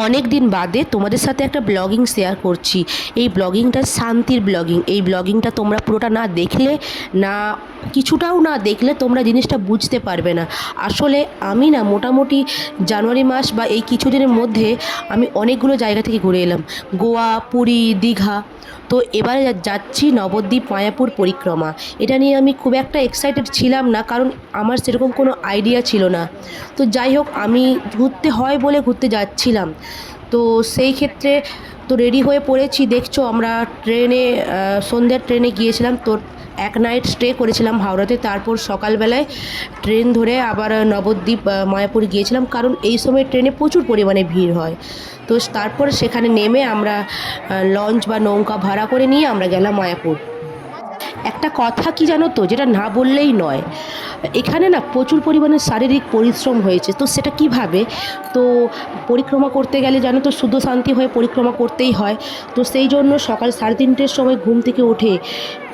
অনেক দিন বাদে তোমাদের সাথে একটা ব্লগিং শেয়ার করছি। এই ব্লগিংটা শান্তির ব্লগিং। এই ব্লগিংটা তোমরা পুরোটা না দেখলে, না কিছুটাও না দেখলে তোমরা জিনিসটা বুঝতে পারবে না। আসলে আমি না মোটামুটি জানুয়ারি মাস বা এই কিছুদিনের মধ্যে আমি অনেকগুলো জায়গা থেকে ঘুরে এলাম। গোয়া, পুরী, দীঘা। তো এবারে যাচ্ছি নবদ্বীপ মায়াপুর পরিক্রমা। এটা নিয়ে আমি খুব একটা এক্সাইটেড ছিলাম না, কারণ আমার সেরকম কোনো আইডিয়া ছিল না। তো যাই হোক, আমি ঘুরতে হয় বলে ঘুরতে যাচ্ছিলাম। তো সেই ক্ষেত্রে তো রেডি হয়ে পড়েছি। দেখছো আমরা ট্রেনে, সন্ধ্যার ট্রেনে গিয়েছিলাম। তো এক নাইট স্টে করেছিলাম হাওড়াতে, তারপর সকালবেলায় ট্রেন ধরে আবার নবদ্বীপ মায়াপুর গিয়েছিলাম, কারণ এই সময় ট্রেনে প্রচুর পরিমাণে ভিড় হয়। তো তারপর সেখানে নেমে আমরা লঞ্চ বা নৌকা ভাড়া করে নিয়ে আমরা গেলাম মায়াপুর। একটা কথা কি জানো তো, যেটা না বললেই নয়, এখানে না প্রচুর পরিমাণে শারীরিক পরিশ্রম হয়েছে। তো সেটা কিভাবে? তো পরিক্রমা করতে গেলে জানো তো শুদ্ধ শান্তি হয়ে পরিক্রমা করতেই হয়। তো সেই জন্য সকাল 3:30-টের সময় ঘুম থেকে উঠে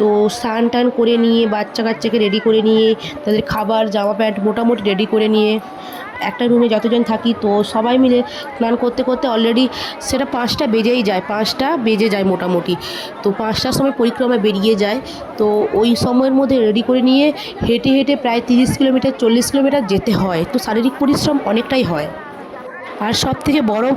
তো স্নান টান করে নিয়ে, বাচ্চা কাচ্চাকে রেডি করে নিয়ে, তাদের খাবার জামা প্যান্ট মোটামুটি রেডি করে নিয়ে, একটা রুমে যতজন থাকি তো সবাই মিলে স্নান করতে করতে অলরেডি সেটা 5টা বেজেই যায়, 5টা বেজে যায় মোটামুটি। তো 5টার সময় পরিক্রমা বেরিয়ে যায়। তো ওই সময়ের মধ্যে রেডি করে নিয়ে হেঁটে হেঁটে প্রায় 30 কিলোমিটার 40 কিলোমিটার যেতে হয়। তো শারীরিক পরিশ্রম অনেকটাই হয়। আর সবথেকে বড়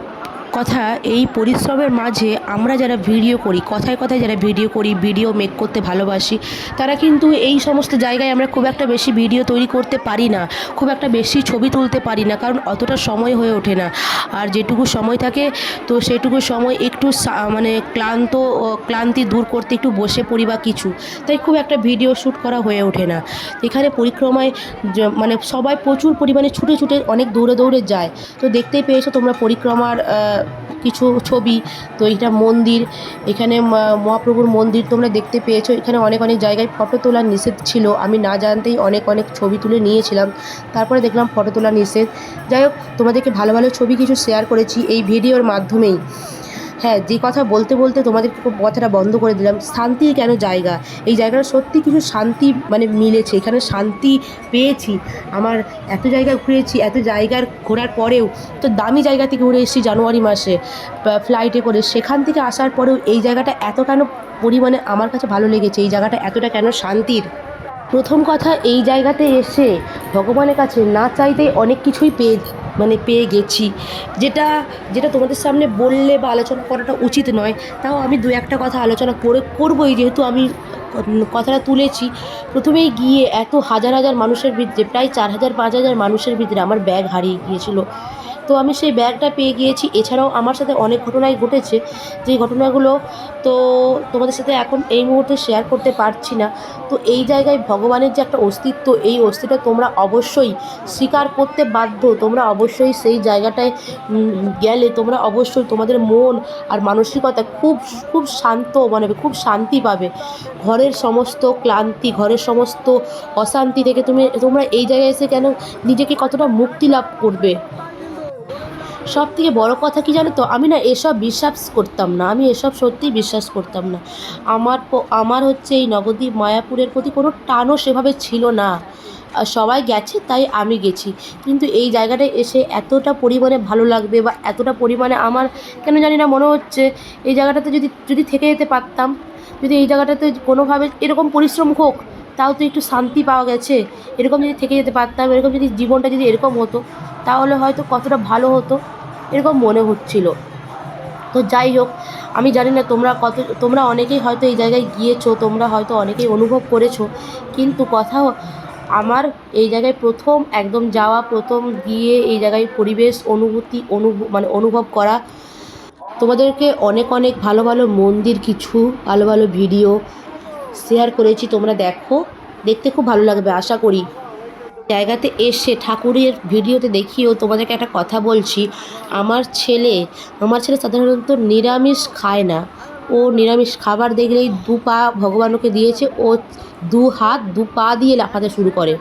কথা, এই পরিশ্রমের মাঝে আমরা যারা ভিডিও করি, কথায় কথায় যারা ভিডিও করি, ভিডিও মেক করতে ভালোবাসি, তারা কিন্তু এই সমস্ত জায়গায় আমরা খুব একটা বেশি ভিডিও তৈরি করতে পারি না, খুব একটা বেশি ছবি তুলতে পারি না, কারণ অতটা সময় হয়ে ওঠে না। আর যেটুকু সময় থাকে তো সেটুকু সময় একটু মানে ক্লান্তি দূর করতে একটু বসে পড়ি বা কিছু, তাই খুব একটা ভিডিও শ্যুট করা হয়ে ওঠে না। এখানে পরিক্রমায় মানে সবাই প্রচুর পরিমাণে ছুটে ছুটে অনেক দৌড়ে দৌড়ে যায়। তো দেখতেই পেয়েছো তোমরা পরিক্রমার কিছু ছবি। তো এটা মন্দির, এখানে মহাপ্রভুর মন্দির তোমরা দেখতে পেয়েছো। এখানে অনেক অনেক জায়গায় ফটো তোলা নিষেধ ছিল, আমি না জানতেই অনেক অনেক ছবি তুলে নিয়েছিলাম। তারপরে দেখলাম ফটো তোলা নিষেধ। যাই হোক, তোমাদেরকে ভালো ভালো ছবি কিছু শেয়ার করেছি এই ভিডিওর মাধ্যমেই। হ্যাঁ, যে কথা বলতে বলতে তোমাদেরকে কথাটা বন্ধ করে দিলাম। শান্তি কেন জায়গা, এই জায়গাটা সত্যি কিছু শান্তি মানে মিলেছে, এখানে শান্তি পেয়েছি। আমার এত জায়গা ঘুরেছি, এত জায়গার ঘোরার পরেও তো দামি জায়গা থেকে ঘুরে এসেছি জানুয়ারি মাসে ফ্লাইটে করে, সেখান থেকে আসার পরেও এই জায়গাটা এত কেন পরিমাণে আমার কাছে ভালো লেগেছে, এই জায়গাটা এতটা কেন শান্তির। প্রথম কথা, এই জায়গাতে এসে ভগবানের কাছে না চাইতেই অনেক কিছুই পেয়ে গেছি, যেটা যেটা তোমাদের সামনে বললে বা আলোচনা করাটা উচিত নয়। তাও আমি দু একটা কথা আলোচনা করবই, যেহেতু আমি কথাটা তুলেছি। প্রথমেই গিয়ে এত হাজার হাজার মানুষের ভিতরে, প্রায় 4,000-5,000 মানুষের ভিতরে আমার ব্যাগ হারিয়ে গিয়েছিল। তো আমি সেই ব্যাগটা পেয়ে গিয়েছি। এছাড়াও আমার সাথে অনেক ঘটনাই ঘটেছে, যেই ঘটনাগুলো তো তোমাদের সাথে এখন এই মুহূর্তে শেয়ার করতে পারছি না। তো এই জায়গায় ভগবানের যে একটা অস্তিত্ব, এই অস্তিত্বটা তোমরা অবশ্যই স্বীকার করতে বাধ্য। তোমরা অবশ্যই সেই জায়গাটায় গেলে তোমরা অবশ্যই তোমাদের মন আর মানসিকতা খুব খুব শান্ত মানে খুব শান্তি পাবে। ঘরের সমস্ত ক্লান্তি, ঘরের সমস্ত অশান্তি থেকে তোমরা এই জায়গায় এসে কেন নিজেকে কতটা মুক্তি লাভ করবে। সবথেকে বড় কথা কি জানো তো, আমি না এসব বিশ্বাস করতাম না, আমি এসব সত্যিই বিশ্বাস করতাম না। আমার হচ্ছে এই নবদ্বীপ মায়াপুরের প্রতি কোনো টানও সেভাবে ছিল না। সবাই গেছে তাই আমি গেছি, কিন্তু এই জায়গাটায় এসে এতটা পরিমাণে ভালো লাগবে বা এতটা পরিমাণে আমার কেন জানি না মনে হচ্ছে এই জায়গাটাতে যদি যদি থেকে যেতে পারতাম, যদি এই জায়গাটাতে কোনোভাবে এরকম পরিশ্রম হোক তাও তো একটু শান্তি পাওয়া গেছে, এরকম যদি থেকে যেতে পারতাম, এরকম যদি জীবনটা যদি এরকম হতো তাহলে হয়তো কতটা ভালো হতো, এরকম মনে হচ্ছিল। তো যাই হোক, আমি জানি না তোমরা অনেকেই হয়তো এই জায়গায় গিয়েছো, তোমরা হয়তো অনেকেই অনুভব করেছো, কিন্তু আমার এই জায়গায় প্রথম একদম যাওয়া, প্রথম গিয়ে এই জায়গায় পরিবেশ মানে অনুভব করা। তোমাদেরকে অনেক অনেক ভালো ভালো মন্দির, কিছু ভালো ভালো ভিডিও শেয়ার করেছি, তোমরা দেখতে খুব ভালো লাগবে আশা করি। জায়গাতে এসে ঠাকুরের ভিডিওতে দেখিয়েও তোমাদেরকে একটা কথা বলছি, আমার ছেলে সাধারণত নিরামিষ খায় না। ও নিরামিষ খাবার দেখলেই 2 পা ভগবানকে দিয়েছে, ও 2 হাত 2 পা দিয়ে লাফাতে শুরু করে।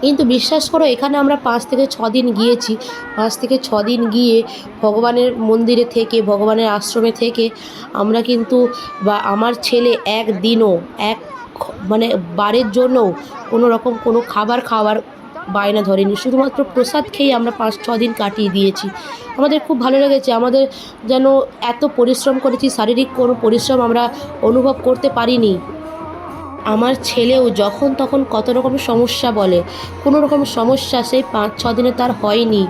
কিন্তু বিশ্বাস করো, এখানে আমরা 5 থেকে 6 দিন গিয়েছি। 5 থেকে 6 দিন গিয়ে ভগবানের মন্দিরে থেকে, ভগবানের আশ্রমে থেকে আমরা কিন্তু বা আমার ছেলে একদিনও মানে বারের জন্যও কোনো রকম কোনো খাবার খাওয়ার বায়না ধরিনি, শুধুমাত্র প্রসাদ খেয়েই আমরা 5-6 দিন কাটিয়ে দিয়েছি। আমাদের খুব ভালো লেগেছে, আমাদের যেন এত পরিশ্রম করেছি, শারীরিক কোনো পরিশ্রম আমরা অনুভব করতে পারিনি। আমার ছেলেও যখন তখন কত রকমের সমস্যা বলে, কোনো রকম সমস্যা সেই 5-6 দিনে তার হয়নি।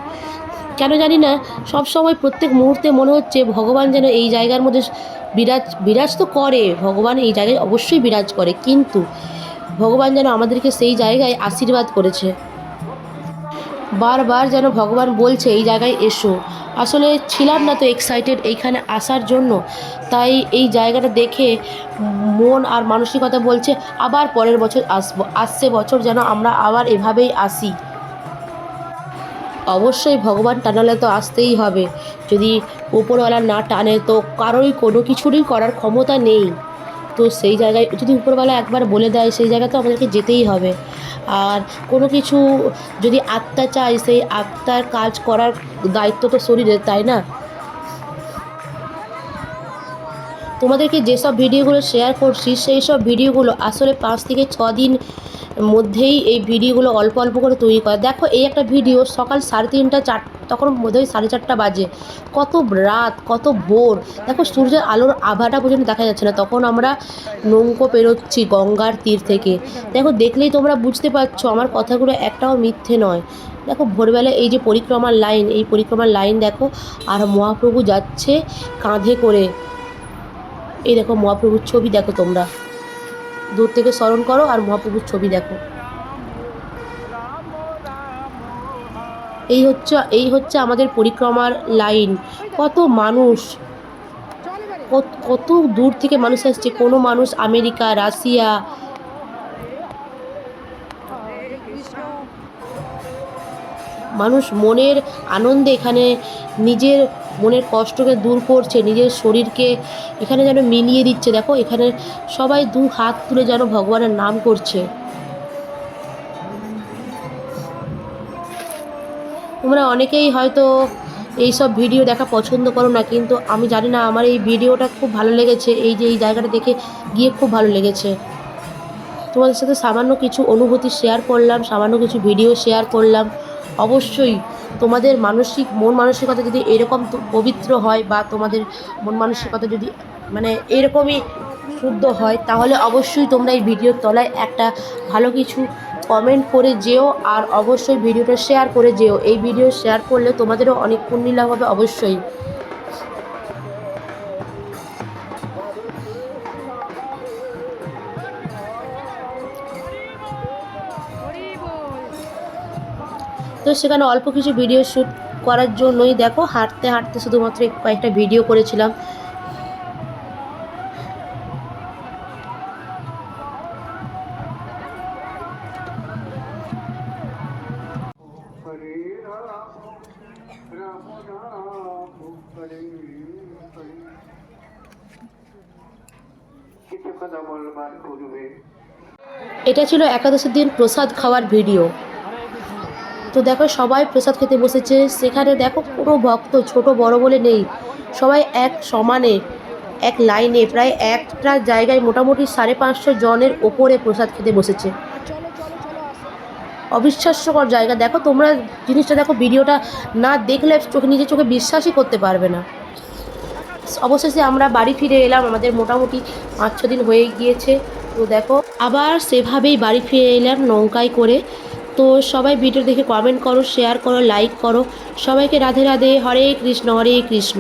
কেন জানি না, সব সময় প্রত্যেক মুহূর্তে মনে হচ্ছে ভগবান যেন এই জায়গার মধ্যে বিরাজ তো করে, ভগবান এই জায়গায় অবশ্যই বিরাজ করে, কিন্তু ভগবান যেন আমাদেরকে সেই জায়গায় আশীর্বাদ করেছে। বারবার যেন ভগবান বলছে এই জায়গায় এসো। আসলে ছিলাম না তো এক্সাইটেড এইখানে আসার জন্য, তাই এই জায়গাটা দেখে মন আর মানসিকতা বলছে আবার পরের বছর আসবো, আসছে বছর যেন আমরা আবার এভাবেই আসি। অবশ্যই ভগবান টানালে তো আসতেই হবে, যদি উপরওয়ালা না টানে তো কারোই কোনো কিছুরই করার ক্ষমতা নেই। তো সেই জায়গায় যদি উপরওয়ালা একবার বলে দেয় সেই জায়গায় তো আমাদেরকে যেতেই হবে। আর কোনো কিছু যদি আত্মা চায়, সেই আত্মার কাজ করার দায়িত্ব তো শরীরের, তাই না? তোমাদেরকে যেসব ভিডিওগুলো শেয়ার করছি সেই সব ভিডিওগুলো আসলে 5 থেকে 6 দিন মধ্যেই এই ভিডিওগুলো অল্প অল্প করে তৈরি করা। দেখো এই একটা ভিডিও সকাল 3:30 4, তখন বোধহয় 4:30 বাজে, কত রাত, কত ভোর, দেখো সূর্যের আলোর আভাটা পর্যন্ত দেখা যাচ্ছে না, তখন আমরা নৌকো পেরোচ্ছি গঙ্গার তীর থেকে। দেখো দেখলেই তোমরা বুঝতে পারছো আমার কথাগুলো একটাও মিথ্যে নয়। দেখো ভোরবেলা এই যে পরিক্রমার লাইন, এই পরিক্রমার লাইন দেখো, আর মহাপ্রভু যাচ্ছে কাঁধে করে। এই দেখো মহাপ্রভুর ছবি দেখো, তোমরা দূর থেকে স্মরণ করো আর মহাপ্রভুর ছবি দেখো। এই হচ্ছে আমাদের পরিক্রমার লাইন। কত মানুষ, কত দূর থেকে মানুষ আসছে, কোনো মানুষ আমেরিকা, রাশিয়া, মানুষ মনের আনন্দে এখানে নিজের মনের কষ্টকে দূর করছে, নিজের শরীরকে এখানে যেন মিলিয়ে দিচ্ছে। দেখো এখানে সবাই 2 হাত তুলে যেন ভগবানের নাম করছে। তোমরা অনেকেই হয়তো এইসব ভিডিও দেখা পছন্দ করো না, কিন্তু আমি জানি না, আমার এই ভিডিওটা খুব ভালো লেগেছে, এই যে এই জায়গাটা দেখে গিয়ে খুব ভালো লেগেছে। তোমাদের সাথে সামান্য কিছু অনুভূতি শেয়ার করলাম, সামান্য কিছু ভিডিও শেয়ার করলাম। অবশ্যই তোমাদের মন মানসিকতা যদি এরকম পবিত্র হয়, বা তোমাদের মন মানসিকতা যদি মানে এরকমই শুদ্ধ হয়, তাহলে অবশ্যই তোমরা এই ভিডিওর তলায় একটা ভালো কিছু কমেন্ট করে যেও, আর অবশ্যই ভিডিওটা শেয়ার করে যেও। এই ভিডিও শেয়ার করলে তোমাদেরও অনেক পুণ্য লাভ হবে অবশ্যই। তো সেখানে অল্প কিছু ভিডিও শ্যুট করার জন্যই দেখো হাঁটতে হাঁটতে শুধুমাত্র কয়েকটা ভিডিও করেছিলাম। এটা ছিল একাদশীর দিন প্রসাদ খাওয়ার ভিডিও। তো দেখো সবাই প্রসাদ খেতে বসেছে, সেখানে দেখো কোনো ভক্ত ছোট বড় বলে নেই, সবাই এক সমানে এক লাইনে প্রায় একটা জায়গায় মোটামুটি 550 জনের ওপরে প্রসাদ খেতে বসেছে। অবিশ্বাস্যকর জায়গা। দেখো তোমরা জিনিসটা দেখো, ভিডিওটা না দেখলে নিজের চোখে বিশ্বাসই করতে পারবে না। অবশেষে আমরা বাড়ি ফিরে এলাম, আমাদের মোটামুটি 5-6 দিন হয়ে গিয়েছে। তো দেখো আবার সেভাবেই বাড়ি ফিরে এলাম নৌকায় করে। তো সবাই ভিডিও দেখে কমেন্ট করো, শেয়ার করো, লাইক করো। সবাইকে রাধে রাধে, হরে কৃষ্ণ হরে কৃষ্ণ।